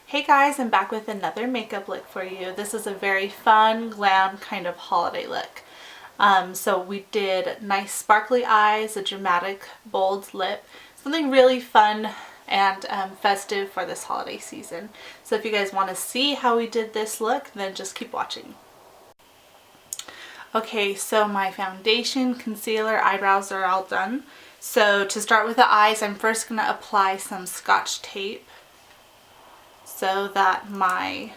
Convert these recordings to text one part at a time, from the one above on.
Hey guys, I'm back with another makeup look for you. This is a very fun, glam kind of holiday look. So we did nice sparkly eyes, a dramatic, bold lip, something really fun and festive for this holiday season. So if you guys want to see how we did this look, then just keep watching. Okay, so my foundation, concealer, eyebrows are all done. So to start with the eyes, I'm first going to apply some Scotch tape so that my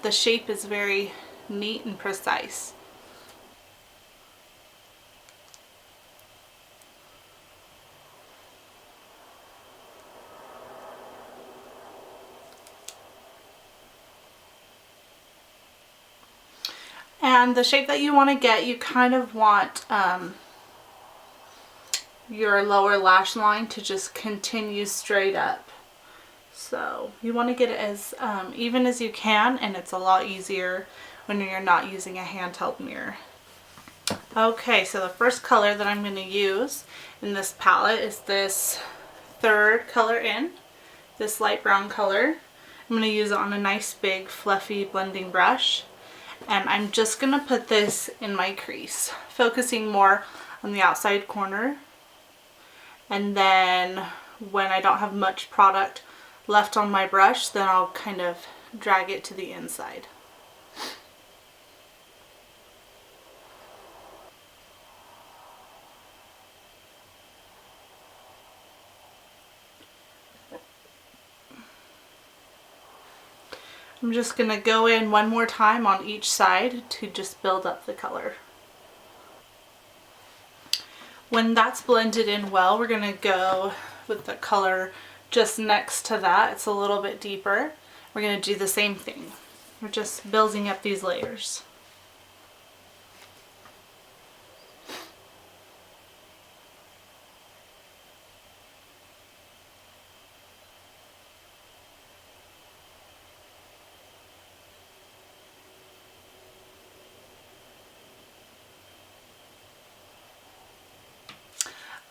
the shape is very neat and precise. And the shape that you want to get, you kind of want your lower lash line to just continue straight up. So you want to get it as even as you can, and it's a lot easier when you're not using a handheld mirror. Okay, so the first color that I'm going to use in this palette is this third color in, this light brown color. I'm going to use it on a nice big fluffy blending brush, and I'm just going to put this in my crease, focusing more on the outside corner, and then when I don't have much product left on my brush, then I'll kind of drag it to the inside. I'm just going to go in one more time on each side to just build up the color. When that's blended in well, we're going to go with the color just next to that. It's a little bit deeper. We're going to do the same thing. We're just building up these layers.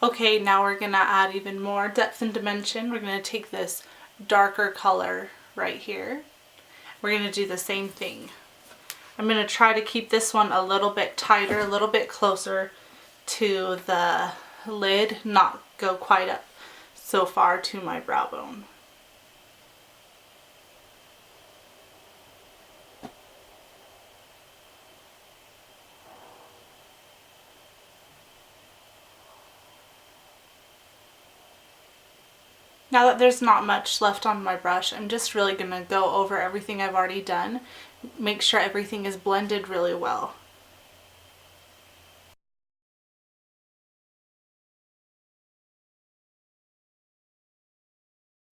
Okay, now we're going to add even more depth and dimension. We're going to take this darker color right here. We're going to do the same thing. I'm going to try to keep this one a little bit tighter, a little bit closer to the lid, not go quite up so far to my brow bone. Now that there's not much left on my brush, I'm just really going to go over everything I've already done, make sure everything is blended really well.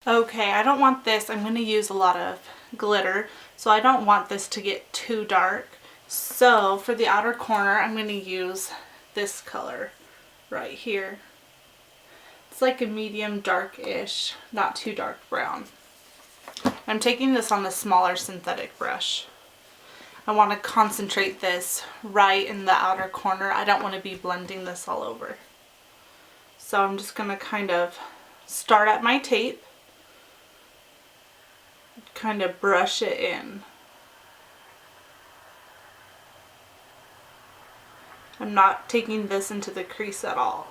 Okay, I don't want this, I'm going to use a lot of glitter, so I don't want this to get too dark. So for the outer corner, I'm going to use this color right here. It's like a medium dark-ish, not too dark brown. I'm taking this on a smaller synthetic brush. I want to concentrate this right in the outer corner. I don't want to be blending this all over. So I'm just going to kind of start at my tape, kind of brush it in. I'm not taking this into the crease at all.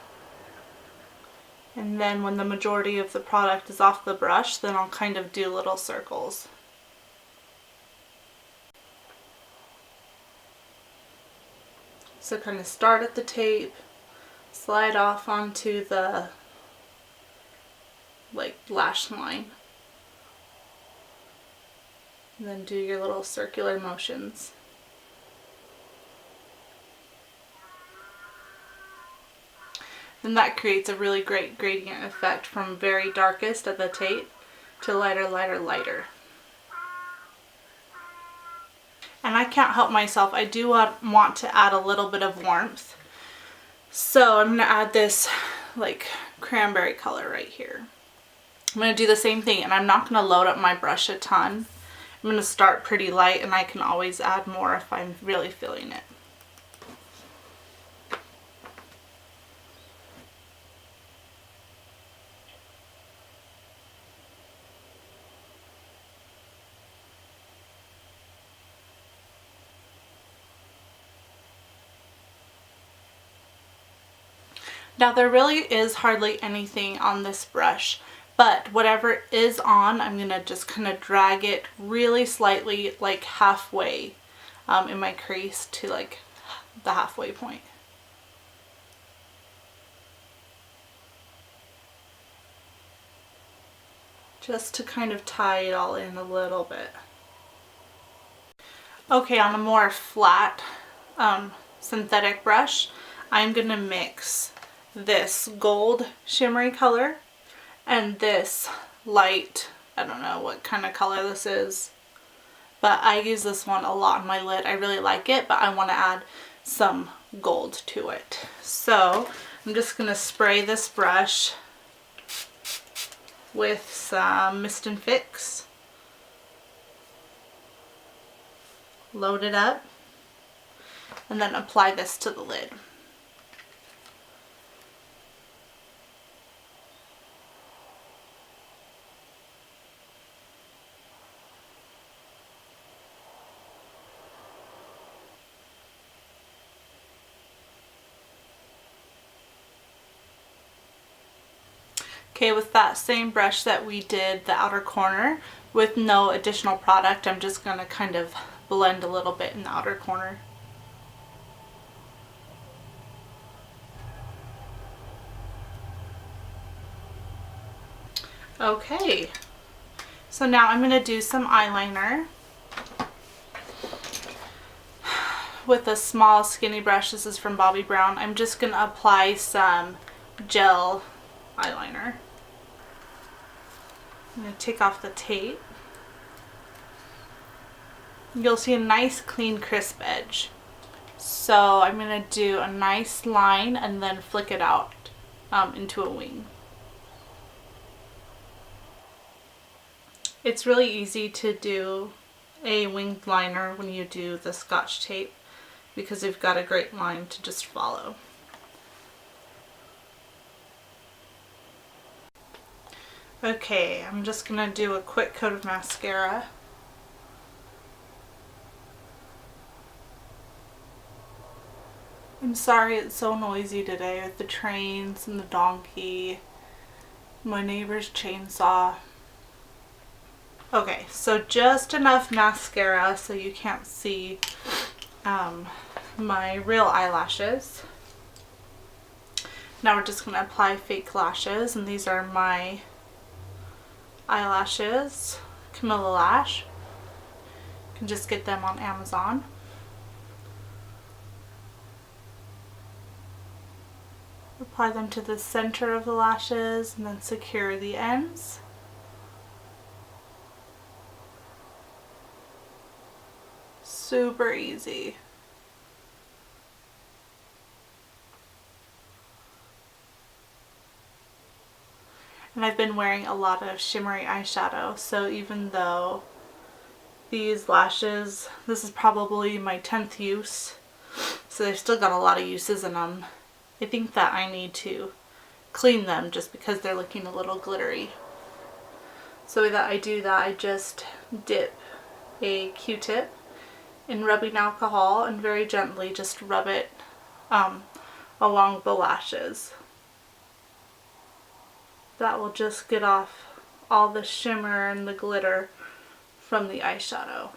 And then when the majority of the product is off the brush, then I'll kind of do little circles. So kind of start at the tape, slide off onto the lash line, and then do your little circular motions. Then that creates a really great gradient effect from very darkest at the tape to lighter, lighter, lighter. And I can't help myself, I do want to add a little bit of warmth. So I'm going to add this like cranberry color right here. I'm going to do the same thing, and I'm not going to load up my brush a ton. I'm going to start pretty light, and I can always add more if I'm really feeling it. Now there really is hardly anything on this brush, but whatever is on, I'm going to just kind of drag it really slightly, like halfway in my crease to like the halfway point. Just to kind of tie it all in a little bit. Okay, on a more flat synthetic brush, I'm going to mix this gold shimmery color and this light, I don't know what kind of color this is, but I use this one a lot on my lid. I really like it, but I want to add some gold to it. So I'm just going to spray this brush with some Mist and Fix. Load it up and then apply this to the lid. Okay, with that same brush that we did the outer corner with no additional product, I'm just going to kind of blend a little bit in the outer corner. Okay, so now I'm going to do some eyeliner with a small skinny brush. This is from Bobbi Brown. I'm just going to apply some gel eyeliner. I'm going to take off the tape. You'll see a nice clean crisp edge. So I'm going to do a nice line and then flick it out into a wing. It's really easy to do a winged liner when you do the Scotch tape because you've got a great line to just follow. Okay, I'm just going to do a quick coat of mascara. I'm sorry it's so noisy today with the trains and the donkey, my neighbor's chainsaw. Okay, so just enough mascara so you can't see my real eyelashes. Now we're just going to apply fake lashes, and these are my eyelashes, Camilla Lash. You can just get them on Amazon. Apply them to the center of the lashes and then secure the ends. Super easy. And I've been wearing a lot of shimmery eyeshadow, so even though these lashes, this is probably my 10th use, so they've still got a lot of uses in them. I think that I need to clean them just because they're looking a little glittery. So that I do that, I just dip a Q-tip in rubbing alcohol and very gently just rub it along the lashes. That will just get off all the shimmer and the glitter from the eyeshadow.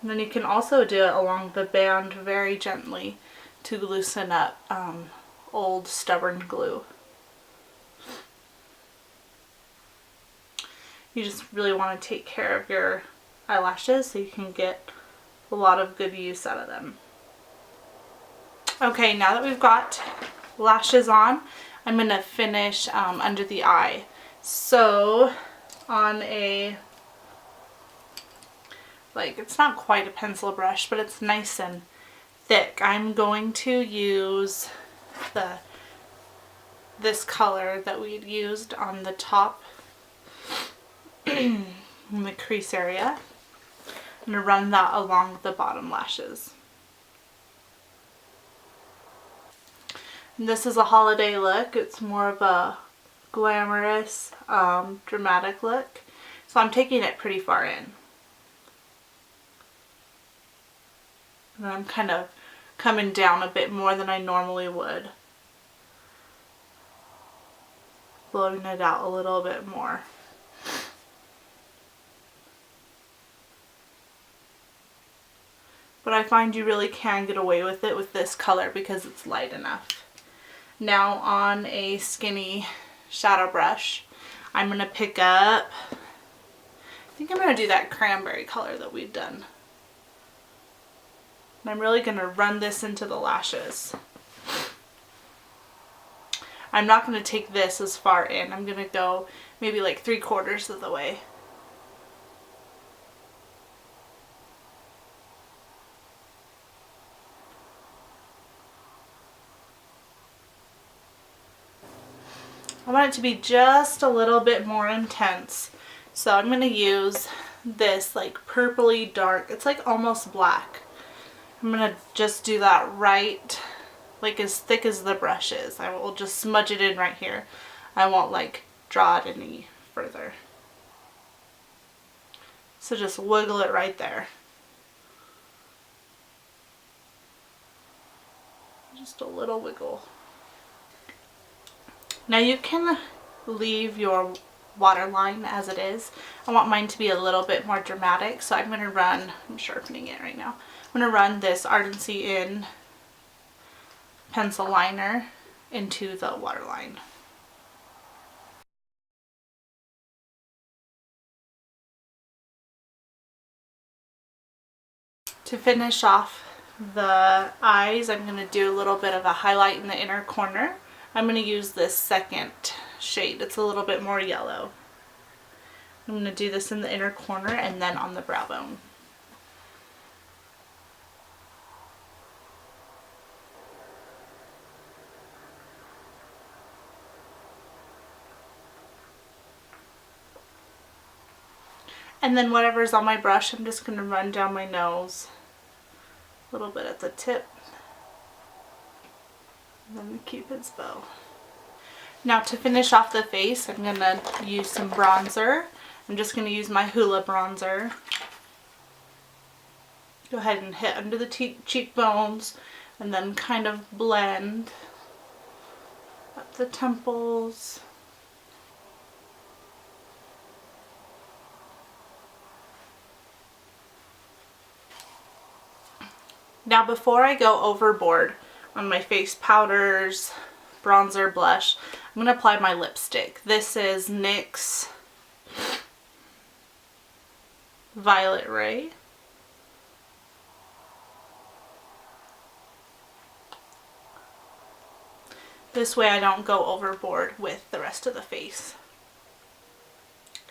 And then you can also do it along the band very gently to loosen up old stubborn glue. You just really want to take care of your eyelashes so you can get a lot of good use out of them. Okay, now that we've got lashes on, I'm going to finish under the eye. So on a, like, it's not quite a pencil brush, but it's nice and thick, I'm going to use this color that we'd used on the top in the crease area. I'm going to run that along the bottom lashes. And this is a holiday look. It's more of a glamorous, dramatic look. So I'm taking it pretty far in. And I'm kind of coming down a bit more than I normally would. Blowing it out a little bit more. But I find you really can get away with it with this color because it's light enough. Now on a skinny shadow brush, I'm going to pick up, I think I'm going to do that cranberry color that we've done. And I'm really going to run this into the lashes. I'm not going to take this as far in. I'm going to go maybe like 3/4 of the way. I want it to be just a little bit more intense. So I'm going to use this like purpley dark, it's like almost black. I'm going to just do that right, like as thick as the brush is. I will just smudge it in right here. I won't like draw it any further. So just wiggle it right there. Just a little wiggle. Now you can leave your waterline as it is. I want mine to be a little bit more dramatic, so I'm going to run, I'm sharpening it right now. I'm going to run this Ardency In pencil liner into the waterline. To finish off the eyes, I'm going to do a little bit of a highlight in the inner corner. I'm going to use this second shade. It's a little bit more yellow. I'm going to do this in the inner corner and then on the brow bone. And then whatever's on my brush, I'm just going to run down my nose. A little bit at the tip. And then the Cupid's bow. Now to finish off the face, I'm going to use some bronzer. I'm just going to use my Hoola bronzer. Go ahead and hit under the cheekbones and then kind of blend up the temples. Now before I go overboard on my face powders, bronzer, blush, I'm going to apply my lipstick. This is NYX Violet Ray. This way I don't go overboard with the rest of the face.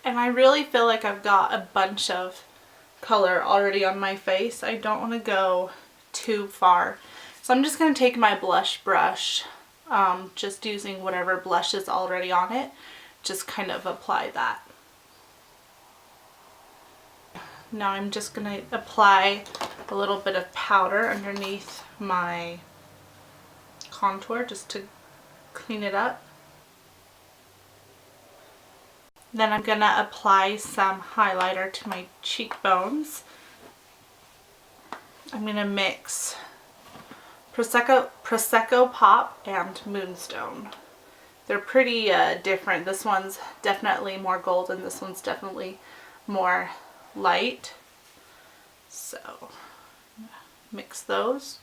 And I really feel like I've got a bunch of color already on my face. I don't want to go too far. So I'm just going to take my blush brush, just using whatever blush is already on it, just kind of apply that. Now I'm just going to apply a little bit of powder underneath my contour just to clean it up. Then I'm going to apply some highlighter to my cheekbones. I'm going to mix Prosecco Pop and Moonstone. They're pretty different. This one's definitely more gold and this one's definitely more light. So mix those.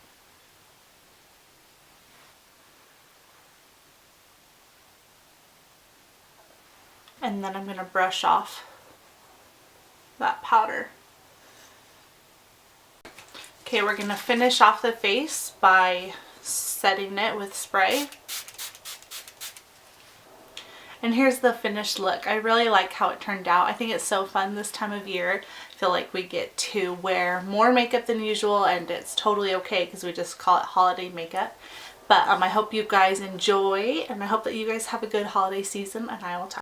And then I'm going to brush off that powder. Okay, we're going to finish off the face by setting it with spray. And here's the finished look. I really like how it turned out. I think it's so fun this time of year. I feel like we get to wear more makeup than usual and it's totally okay because we just call it holiday makeup. But I hope you guys enjoy and I hope that you guys have a good holiday season and I will talk